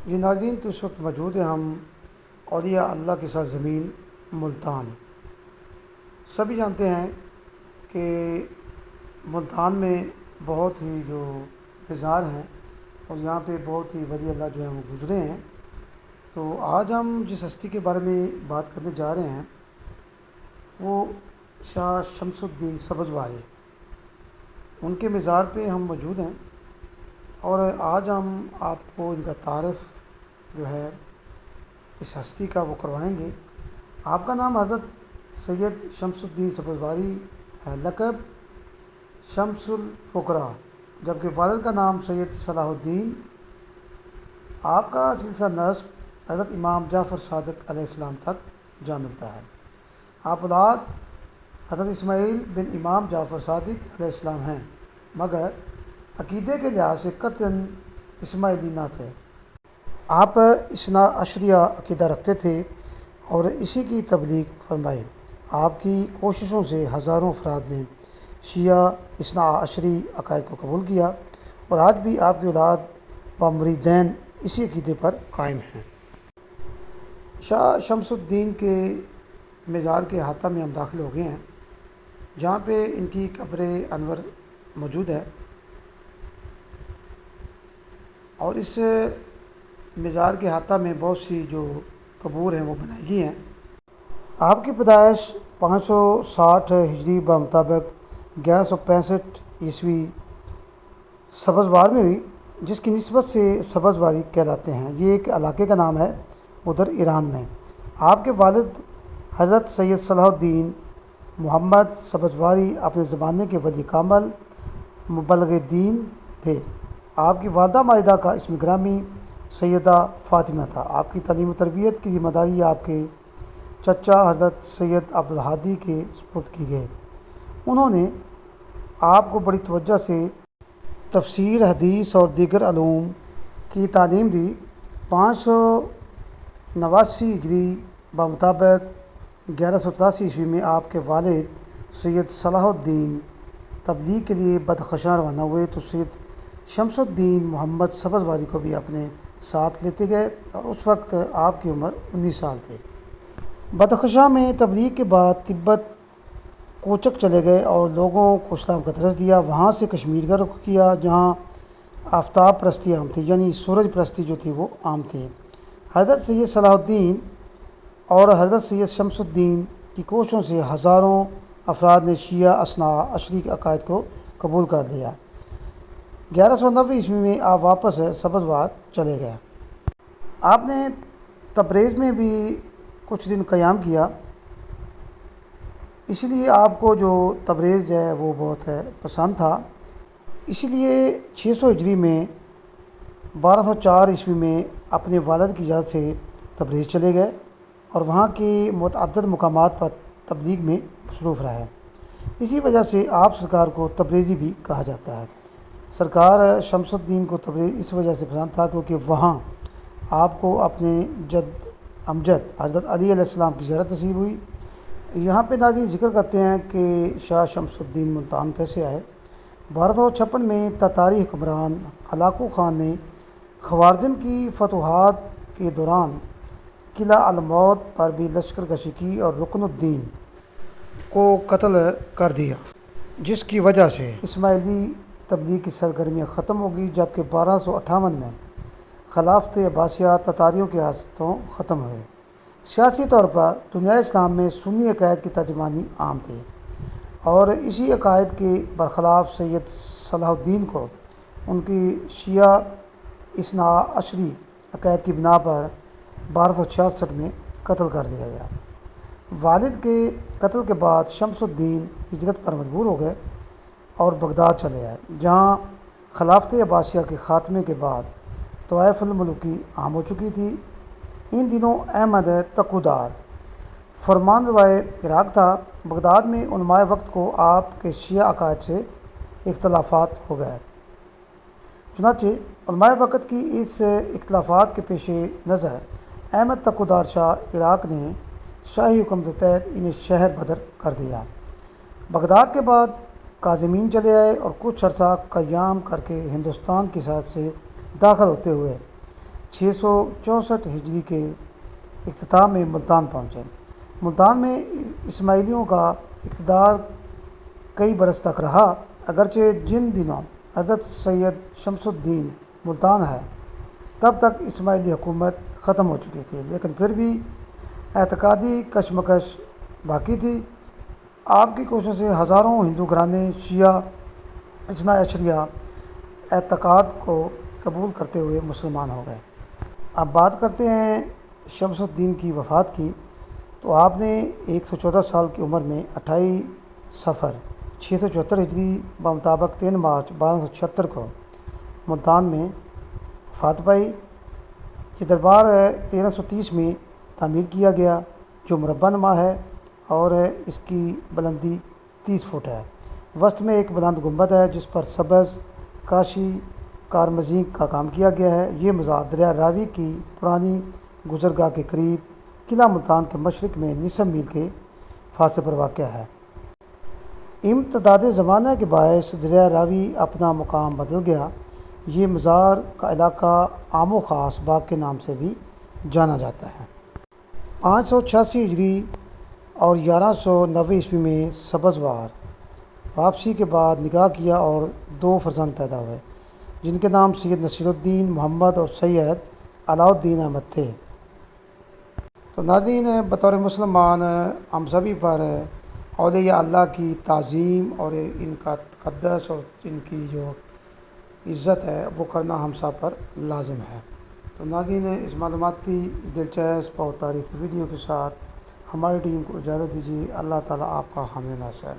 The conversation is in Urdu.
جی ناظرین، تو اس وقت موجود ہیں ہم اولیاء اللہ کی سرزمین ملتان۔ سبھی جانتے ہیں کہ ملتان میں بہت ہی جو مزار ہیں اور یہاں پہ بہت ہی ولی اللہ جو ہیں وہ گزرے ہیں۔ تو آج ہم جس ہستی کے بارے میں بات کرنے جا رہے ہیں وہ شاہ شمس الدین سبزواری، ان کے مزار پہ ہم موجود ہیں اور آج ہم آپ کو ان کا تعارف جو ہے اس ہستی کا وہ کروائیں گے۔ آپ کا نام حضرت سید شمس الدین سبزواری ہے، لقب شمس الفقراء، جبکہ والد کا نام سید صلاح الدین۔ آپ کا سلسلہ نسب حضرت امام جعفر صادق علیہ السلام تک جا ملتا ہے۔ آپ اولاد حضرت اسماعیل بن امام جعفر صادق علیہ السلام ہیں، مگر عقیدے کے لحاظ سے قطعاً اسماعیلی نہ تھے۔ آپ اثنا عشریہ عقیدہ رکھتے تھے اور اسی کی تبلیغ فرمائی۔ آپ کی کوششوں سے ہزاروں افراد نے شیعہ اثنا عشری عقائد کو قبول کیا اور آج بھی آپ کی اولاد و مریدین اسی عقیدے پر قائم ہیں۔ شاہ شمس الدین کے مزار کے احاطہ میں ہم داخل ہو گئے ہیں، جہاں پہ ان کی قبر انور موجود ہے اور اس مزار کے احاطہ میں بہت سی جو قبور ہیں وہ بنائی گئی ہیں۔ آپ کی پیدائش 560 ہجری بمطابق 1165 عیسوی سبزوار میں ہوئی، جس کی نسبت سے سبزواری کہلاتے ہیں۔ یہ ایک علاقے کا نام ہے ادھر ایران میں۔ آپ کے والد حضرت سید صلاح الدین محمد سبزواری اپنے زمانے کے ولی کامل مبلغ دین تھے۔ آپ کی والدہ ماجدہ کا اسم گرامی سیدہ فاطمہ تھا۔ آپ کی تعلیم و تربیت کی ذمہ داری آپ کے چچا حضرت سید عبدالہادی کے سپرد کی گئی۔ انہوں نے آپ کو بڑی توجہ سے تفسیر، حدیث اور دیگر علوم کی تعلیم دی۔ 589 ہجری بمطابق 1183 عیسوی میں آپ کے والد سید صلاح الدین تبلیغ کے لیے بدخشاں روانہ ہوئے تو سید شمس الدین محمد سبزواری کو بھی اپنے ساتھ لیتے گئے اور اس وقت آپ کی عمر 19 سال تھی۔ بدخشاں میں تبلیغ کے بعد تبت کوچک چلے گئے اور لوگوں کو اسلام کا درس دیا۔ وہاں سے کشمیر کا رخ کیا، جہاں آفتاب پرستی عام تھی، یعنی سورج پرستی جو تھی وہ عام تھی۔ حضرت سید صلاح الدین اور حضرت سید شمس الدین کی کوششوں سے ہزاروں افراد نے شیعہ اثنا عشری کے عقائد کو قبول کر لیا۔ 1190 عیسوی میں آپ واپس سبزوار چلے گئے۔ آپ نے تبریز میں بھی کچھ دن قیام کیا، اس لیے آپ کو جو تبریز جو ہے وہ بہت پسند تھا، اسی لیے 600 ہجری میں 1204 عیسوی میں اپنے والد کی اجازت سے تبریز چلے گئے اور وہاں کے متعدد مقامات پر تبلیغ میں مصروف رہے۔ اسی وجہ سے آپ سرکار کو تبریزی بھی کہا جاتا ہے۔ سرکار شمس الدین کو تبریز اس وجہ سے پسند تھا کیونکہ وہاں آپ کو اپنے جد امجد حضرت علی علیہ السلام کی زیارت نصیب ہوئی۔ یہاں پہ ناظرین ذکر کرتے ہیں کہ شاہ شمس الدین ملتان کیسے آئے۔ 1256 میں تتاری حکمران ہلاکو خان نے خوارزم کی فتوحات کے دوران قلعہ الموت پر بھی لشکر کشی کی اور رکن الدین کو قتل کر دیا، جس کی وجہ سے اسماعیلی تبلیغ کی سرگرمیاں ختم ہو گئی، جبکہ 1258 میں خلافت عباسیہ تتاریوں کے ہاتھوں ختم ہوئے۔ سیاسی طور پر دنیا اسلام میں سنی عقائد کی ترجمانی عام تھی اور اسی عقائد کے برخلاف سید صلاح الدین کو ان کی شیعہ اثنا عشری عقائد کی بنا پر 1266 میں قتل کر دیا گیا۔ والد کے قتل کے بعد شمس الدین ہجرت پر مجبور ہو گئے اور بغداد چلے آئے، جہاں خلافت عباسیہ کے خاتمے کے بعد طوائف الملوکی عام ہو چکی تھی۔ ان دنوں احمد تقودار فرمان روائے عراق تھا۔ بغداد میں علماء وقت کو آپ کے شیعہ عقائد سے اختلافات ہو گئے، چنانچہ علماء وقت کی اس اختلافات کے پیش نظر احمد تقودار شاہ عراق نے شاہی حکم کے تحت انہیں شہر بدر کر دیا۔ بغداد کے بعد کاظمین چلے آئے اور کچھ عرصہ قیام کر کے ہندوستان کی سرحد سے داخل ہوتے ہوئے 664 ہجری کے اختتام میں ملتان پہنچے۔ ملتان میں اسماعیلیوں کا اقتدار کئی برس تک رہا، اگرچہ جن دنوں حضرت سید شمس الدین ملتان ہے تب تک اسماعیلی حکومت ختم ہو چکی تھی، لیکن پھر بھی اعتقادی کشمکش باقی تھی۔ آپ کی کوششوں سے ہزاروں ہندو گھرانے شیعہ اثنا عشریہ اعتقاد کو قبول کرتے ہوئے مسلمان ہو گئے۔ اب بات کرتے ہیں شمس الدین کی وفات کی، تو آپ نے 114 سال کی عمر میں 28 صفر 674 ہجری بمطابق 3 مارچ 1276 کو ملتان میں وفات پائی۔ یہ دربار 1330 میں تعمیر کیا گیا، جو مربع نما ہے اور اس کی بلندی 30 فٹ ہے۔ وسط میں ایک بلند گنبد ہے جس پر سبز کاشی کارمزین کا کام کیا گیا ہے۔ یہ مزار دریا راوی کی پرانی گزرگاہ کے قریب قلعہ ملتان کے مشرق میں نصف میل کے فاصلے پر واقع ہے۔ امتداد زمانہ کے باعث دریا راوی اپنا مقام بدل گیا۔ یہ مزار کا علاقہ عام و خاص باغ کے نام سے بھی جانا جاتا ہے۔ 586 ہجری اور 1190 عیسوی میں سبزوار واپسی کے بعد نکاح کیا اور 2 فرزند پیدا ہوئے، جن کے نام سید نصیر الدین محمد اور سید علاء الدین احمد تھے۔ تو ناظرین، بطور مسلمان ہم سبھی پر اولیاء اللہ کی تعظیم اور ان کا تقدس اور ان کی جو عزت ہے وہ کرنا ہم سب پر لازم ہے۔ تو ناظرین، اس معلوماتی دلچسپ اور تاریخی ویڈیو کے ساتھ ہماری ٹیم کو اجازت دیجیے۔ اللہ تعالیٰ آپ کا حامی و ناصر۔